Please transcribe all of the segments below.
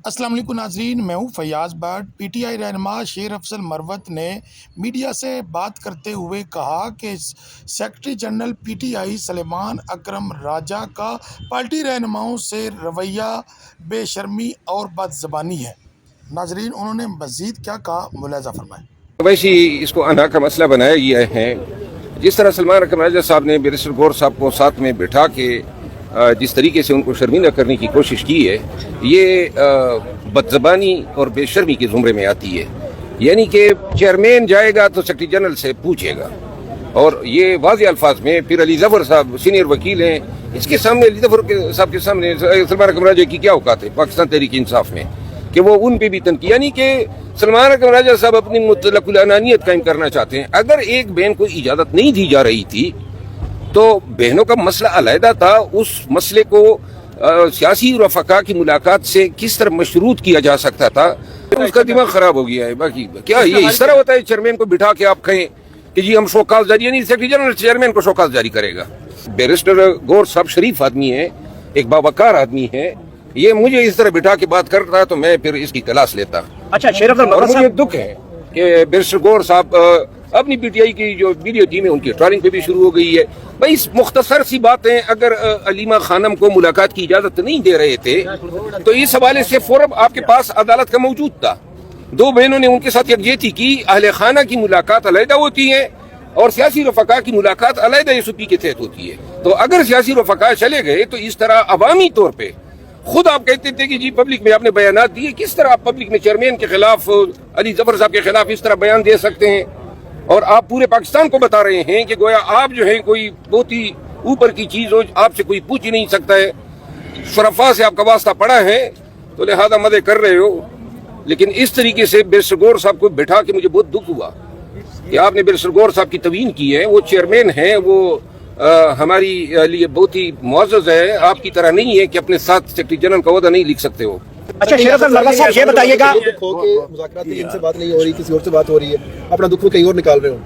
अस्सलाम वालेकुम नाजरीन, मैं हूँ फैयाज़ भट्ट। पीटीआई रहनुमा शेर अफजल मरवत ने मीडिया से बात करते हुए कहा कि सेक्रेटरी जनरल पीटीआई सलेमान अकरम राजा का पार्टी रहनुमाओं से रवैया बेशर्मी और बदज़बानी है। नाजरीन, उन्होंने मज़ीद क्या कहा, मुलाज़ा फरमाएं। वैसे ही इसको अना का मसला बनाया गया है। जिस तरह सलमान अकरम राजा साहब ने बैरिस्टर गौर साहब को साथ में बिठा के जिस तरीके से उनको शर्मिंदा करने की कोशिश की है, ये बदज़बानी और बेशर्मी के ज़ुमरे में आती है। यानी कि चेयरमैन जाएगा तो सेक्रेटरी जनरल से पूछेगा, और ये वाज़ेह अल्फाज में फिर अली ज़फ़र साहब सीनियर वकील हैं, इसके सामने अली ज़फ़र साहब के सामने सलमान अकरम राजा की क्या औकात है पाकिस्तान तहरीक इंसाफ में कि वो उन पे भी तनकीद, यानी कि सलमान अकरम राजा साहब अपनी मुतलकुल अनानियत कायम करना चाहते हैं। अगर एक बहन को इजाज़त नहीं दी जा रही थी तो बहनों का मसला अलहदा था, उस मसले को सियासी रफ़का की मुलाकात से किस तरह मशरूत किया जा सकता था, उसका दिमाग खराब हो गया है। बाकी क्या ये इस तरह होता है चेयरमैन को बिठा के आप कहें कि जी हम शोकाज जारी, नहीं सेक्रेटरी जनरल चेयरमैन को शोकाज जारी करेगा। बैरिस्टर गौर साहब शरीफ आदमी है, एक बावकार आदमी है, ये मुझे इस तरह बिठा के बात करता है तो मैं फिर इसकी तलाश लेता। अच्छा शेर अफजल और मरवत मुझे दुख है कि बैरिस्टर गौर साहब अपनी पीटीआई की जो वीडियो टीम है उनकी ट्रॉलिंग पे भी शुरू हो गई है। भाई इस मुख्तसर सी बातें, अगर अलीमा खानम को मुलाकात की इजाजत नहीं दे रहे थे तो इस हवाले से फोरम आपके पास अदालत का मौजूद था। दो बहनों ने उनके साथ यकजहती की, अहले खाना की मुलाकात अलहदा होती है और सियासी रफ़का की मुलाकात अलहदा एसओपी के तहत होती है। तो अगर सियासी रफ़का चले गए तो इस तरह अवामी तौर पर खुद आप कहते थे कि जी पब्लिक में आपने बयानात दिए, किस तरह आप पब्लिक में चेयरमैन के खिलाफ, अली ज़फ़र साहब के खिलाफ इस तरह बयान दे सकते हैं? और आप पूरे पाकिस्तान को बता रहे हैं कि गोया आप जो है कोई बहुत ही ऊपर की चीज हो, आपसे कोई पूछ ही नहीं सकता है, शरफा से आपका वास्ता पड़ा है तो लिहाजा मदे कर रहे हो। लेकिन इस तरीके से बैरिस्टर गौर साहब को बिठा के मुझे बहुत दुख हुआ कि आपने बैरिस्टर गौर साहब की तवीन की है। वो चेयरमैन है, वो हमारी लिए बहुत ही मुअज़्ज़ज़ है, आपकी तरह नहीं है कि अपने साथ सेक्रेटरी जनरल का ओहदा नहीं लिख सकते हो। अच्छा शेर अफजल मरवत साहब ये बताइएगा, मुज़ाकरात के लिए इनसे बात नहीं हो रही, किसी और से बात हो रही है, अपना दुख कहीं और निकाल रहे हो?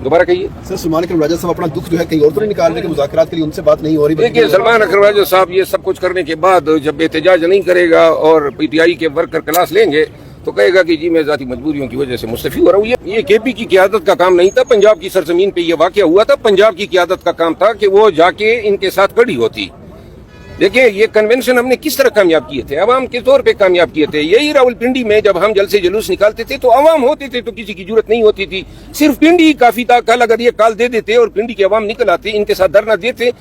दोबारा कहिए सर, सलमान अकरम राजा साहब अपना दुख जो है कहीं और तो नहीं निकाल रहे कि मुज़ाकरात के लिए उनसे बात नहीं हो रही? देखिए, सलमान अकरम राजा साहब ये सब कुछ करने के बाद जब एहतजाज नहीं करेगा और पीटीआई के वर्कर क्लास लेंगे तो कहेगा कि जी मैं ज़ाती मजबूरियों की वजह से मुस्तफ़ी हो रहा हूँ। ये केपी की क़यादत का काम नहीं था, पंजाब की सरजमीन पे ये वाक़या हुआ था। पंजाब की क़यादत का काम था कि वो जाके इनके साथ खड़ी होती। देखिए, ये कन्वेंशन हमने किस तरह कामयाब किए थे, अवाम के तौर पे कामयाब किए थे। यही रावलपिंडी में जब हम जलसे जुलूस निकालते थे तो अवाम होते थे तो किसी की जरूरत नहीं होती थी, सिर्फ पिंडी ही काफी था। कल अगर ये कॉल दे देते और पिंडी के अवाम निकल आते, इनके साथ धरना देते,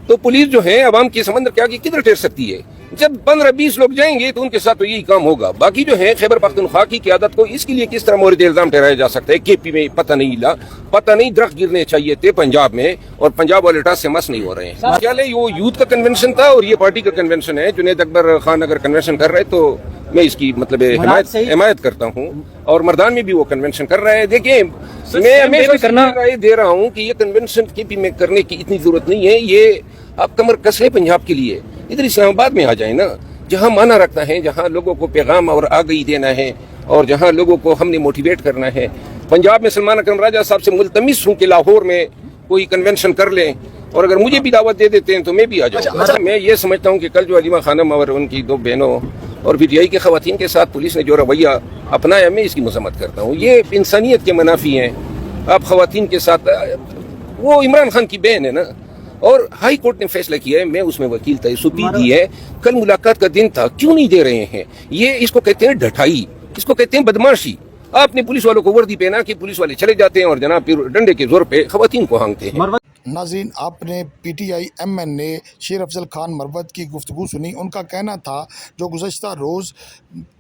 तो पुलिस जो है अवाम के समंदर के आगे किधर ठहर सकती है? जब 15-20 लोग जाएंगे तो उनके साथ तो यही काम होगा। बाकी जो है खैबर पख्तूनख्वा की क़यादत को इसके लिए किस तरह मोरद इल्जाम ठहराया जा सकता है? केपी में पता नहीं दरख्त गिरने चाहिए थे पंजाब में, और पंजाब वाले टास से मस नहीं हो रहे हैं। क्या वो यूथ का कन्वेंशन था और ये पार्टी का कन्वेंशन है। जुनैद अकबर खान अगर कन्वेंशन कर रहे तो मैं इसकी मतलब हिमायत करता हूँ, और मर्दान में भी वो कन्वेंशन कर रहा है। देखिए, मैं हमेशा राय दे रहा हूँ कि ये कन्वेंशन केपी में करने की इतनी जरूरत नहीं है। ये आप कमर कस ले पंजाब के लिए, इधर इस्लामाबाद में आ जाए ना, जहाँ माना रखना है, जहाँ लोगों को पैगाम और आगाही देना है, और जहाँ लोगों को हमने मोटिवेट करना है। पंजाब में सलमान अकरम राजा साहब से मुल्तमिस हूँ कि लाहौर में कोई कन्वेंशन कर लें, और अगर मुझे भी दावत दे देते हैं तो मैं भी आ जाऊँ। मैं ये समझता हूँ कि कल जो अलीमा खानम और उनकी दो बहनों और पीटीआई की खवातीन के साथ पुलिस ने जो रवैया अपनाया, मैं इसकी मजम्मत करता हूँ। ये इंसानियत के मुनाफी हैं। आप खवातीन के साथ, वो इमरान खान की बहन है ना, और हाई कोर्ट ने फैसला किया है, मैं उसमें वकील था, एसओपी दी है। कल मुलाकात का दिन था, क्यों नहीं दे रहे हैं? ये इसको कहते हैं ढठाई, इसको कहते हैं बदमाशी। आपने पुलिस वालों को वर्दी पहना कि पुलिस वाले चले जाते हैं और जनाब फिर डंडे के जोर पे खवातीन को हांगते हैं। नाज़रीन, आपने पीटीआई एमएन ने शेर अफजल खान मरवत की गुफ्तगू सुनी। उनका कहना था जो गुज़श्ता रोज़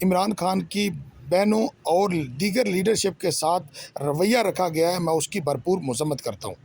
इमरान खान की बहनों और दीगर लीडरशिप के साथ रवैया रखा गया है, मैं उसकी भरपूर मज़म्मत करता हूँ।